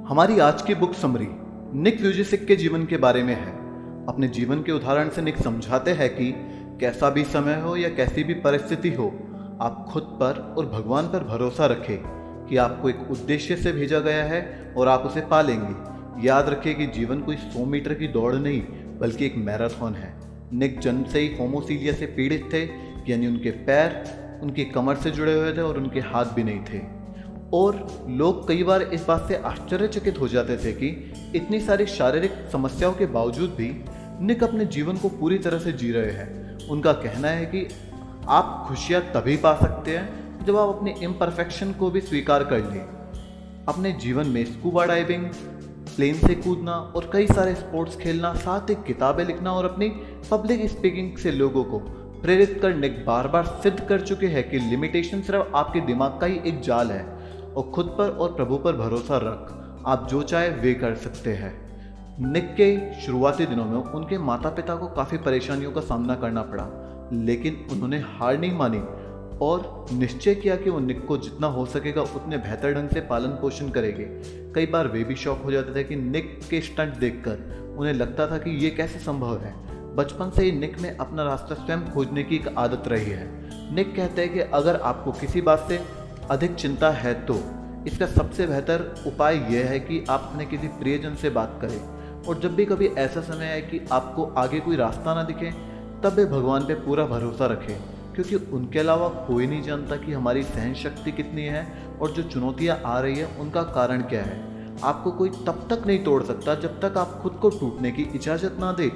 हमारी आज की बुक समरी निक व्यूजेसिक के जीवन के बारे में है। अपने जीवन के उदाहरण से निक समझाते हैं कि कैसा भी समय हो या कैसी भी परिस्थिति हो, आप खुद पर और भगवान पर भरोसा रखें कि आपको एक उद्देश्य से भेजा गया है और आप उसे पालेंगे। याद रखें कि जीवन कोई 100 मीटर की दौड़ नहीं बल्कि एक मैराथन है। निक जन्म से ही होमोसीलिया से पीड़ित थे, यानी उनके पैर उनकी कमर से जुड़े हुए थे और उनके हाथ भी नहीं थे। और लोग कई बार इस बात से आश्चर्यचकित हो जाते थे कि इतनी सारी शारीरिक समस्याओं के बावजूद भी निक अपने जीवन को पूरी तरह से जी रहे हैं। उनका कहना है कि आप खुशियां तभी पा सकते हैं जब आप अपने इम्परफेक्शन को भी स्वीकार कर लें। अपने जीवन में स्कूबा डाइविंग, प्लेन से कूदना और कई सारे स्पोर्ट्स खेलना, साथ ही किताबें लिखना और अपनी पब्लिक स्पीकिंग से लोगों को प्रेरित कर निक बार बार सिद्ध कर चुके हैं कि लिमिटेशन सिर्फ आपके दिमाग का ही एक जाल है और खुद पर और प्रभु पर भरोसा रख आप जो चाहे वे कर सकते हैं। निक के शुरुआती दिनों में उनके माता पिता को काफ़ी परेशानियों का सामना करना पड़ा, लेकिन उन्होंने हार नहीं मानी और निश्चय किया कि वो निक को जितना हो सकेगा उतने बेहतर ढंग से पालन पोषण करेंगे। कई बार वे भी शौक हो जाते थे कि निक के स्टंट देखकर उन्हें लगता था कि ये कैसे संभव है। बचपन से ही निक में अपना रास्ता स्वयं खोजने की एक आदत रही है। निक कहते हैं कि अगर आपको किसी बात से अधिक चिंता है तो इसका सबसे बेहतर उपाय यह है कि आप अपने किसी प्रियजन से बात करें, और जब भी कभी ऐसा समय आए कि आपको आगे कोई रास्ता ना दिखे तब वे भगवान पे पूरा भरोसा रखें, क्योंकि उनके अलावा कोई नहीं जानता कि हमारी सहन शक्ति कितनी है और जो चुनौतियाँ आ रही है उनका कारण क्या है। आपको कोई तब तक नहीं तोड़ सकता जब तक आप खुद को टूटने की इजाज़त ना दें,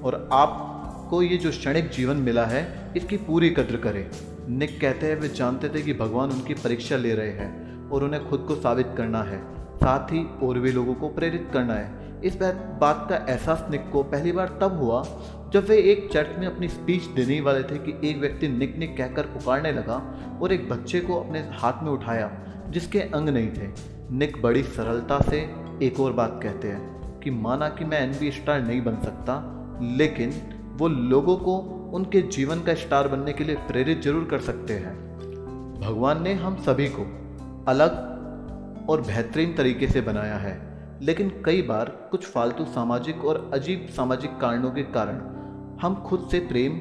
और आपको ये जो क्षणिक जीवन मिला है इसकी पूरी कद्र करें। निक कहते हैं वे जानते थे कि भगवान उनकी परीक्षा ले रहे हैं और उन्हें खुद को साबित करना है, साथ ही और भी लोगों को प्रेरित करना है। इस बात का एहसास निक को पहली बार तब हुआ जब वे एक चर्च में अपनी स्पीच देने वाले थे कि एक व्यक्ति निक निक कहकर पुकारने लगा और एक बच्चे को अपने हाथ में उठाया जिसके अंग नहीं थे। निक बड़ी सरलता से एक और बात कहते हैं कि माना कि मैं NBA स्टार नहीं बन सकता, लेकिन वो लोगों को उनके जीवन का स्टार बनने के लिए प्रेरित जरूर कर सकते हैं। भगवान ने हम सभी को अलग और बेहतरीन तरीके से बनाया है, लेकिन कई बार कुछ फालतू सामाजिक और अजीब सामाजिक कारणों के कारण हम खुद से प्रेम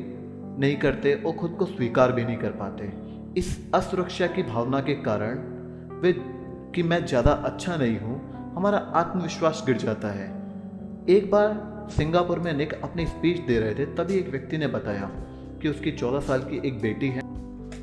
नहीं करते और खुद को स्वीकार भी नहीं कर पाते। इस असुरक्षा की भावना के कारण वे कि मैं ज़्यादा अच्छा नहीं हूँ, हमारा आत्मविश्वास गिर जाता है। एक बार सिंगापुर में निक अपनी स्पीच दे रहे थे, तभी एक व्यक्ति ने बताया कि उसकी 14 साल की एक बेटी है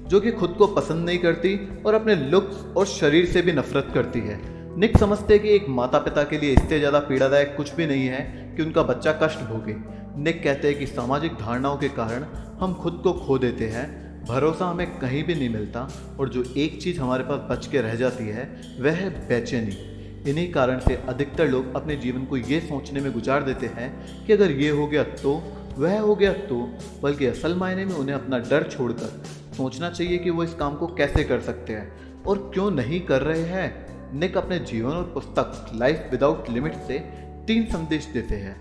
जो कि खुद को पसंद नहीं करती और अपने लुक्स और शरीर से भी नफरत करती है। निक समझते हैं कि एक माता पिता के लिए इससे ज़्यादा पीड़ादायक कुछ भी नहीं है कि उनका बच्चा कष्ट भोगे। निक कहते हैं कि सामाजिक धारणाओं के कारण हम खुद को खो देते हैं, भरोसा हमें कहीं भी नहीं मिलता और जो एक चीज़ हमारे पास बच के रह जाती है वह है बेचैनी। इन्हीं कारण से अधिकतर लोग अपने जीवन को ये सोचने में गुजार देते हैं कि अगर ये हो गया तो वह हो गया तो, बल्कि असल मायने में उन्हें अपना डर छोड़कर सोचना चाहिए कि वो इस काम को कैसे कर सकते हैं और क्यों नहीं कर रहे हैं। निक अपने जीवन और पुस्तक लाइफ विदाउट लिमिट से 3 संदेश देते हैं।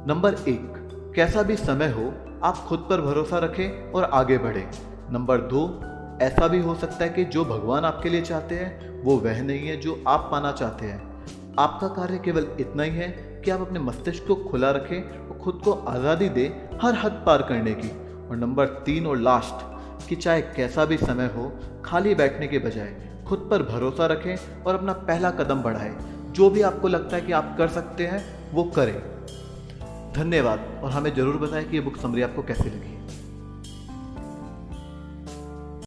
नंबर 1, कैसा भी समय हो आप खुद पर भरोसा रखें और आगे बढ़ें। नंबर 2, ऐसा भी हो सकता है कि जो भगवान आपके लिए चाहते हैं वो वह नहीं है जो आप पाना चाहते हैं। आपका कार्य केवल इतना ही है कि आप अपने मस्तिष्क को खुला रखें और खुद को आज़ादी दें हर हद पार करने की। और नंबर 3 और लास्ट, कि चाहे कैसा भी समय हो, खाली बैठने के बजाय खुद पर भरोसा रखें और अपना पहला कदम बढ़ाएं। जो भी आपको लगता है कि आप कर सकते हैं वो करें। धन्यवाद, और हमें ज़रूर बताएं कि ये बुक समरी आपको कैसी लगी।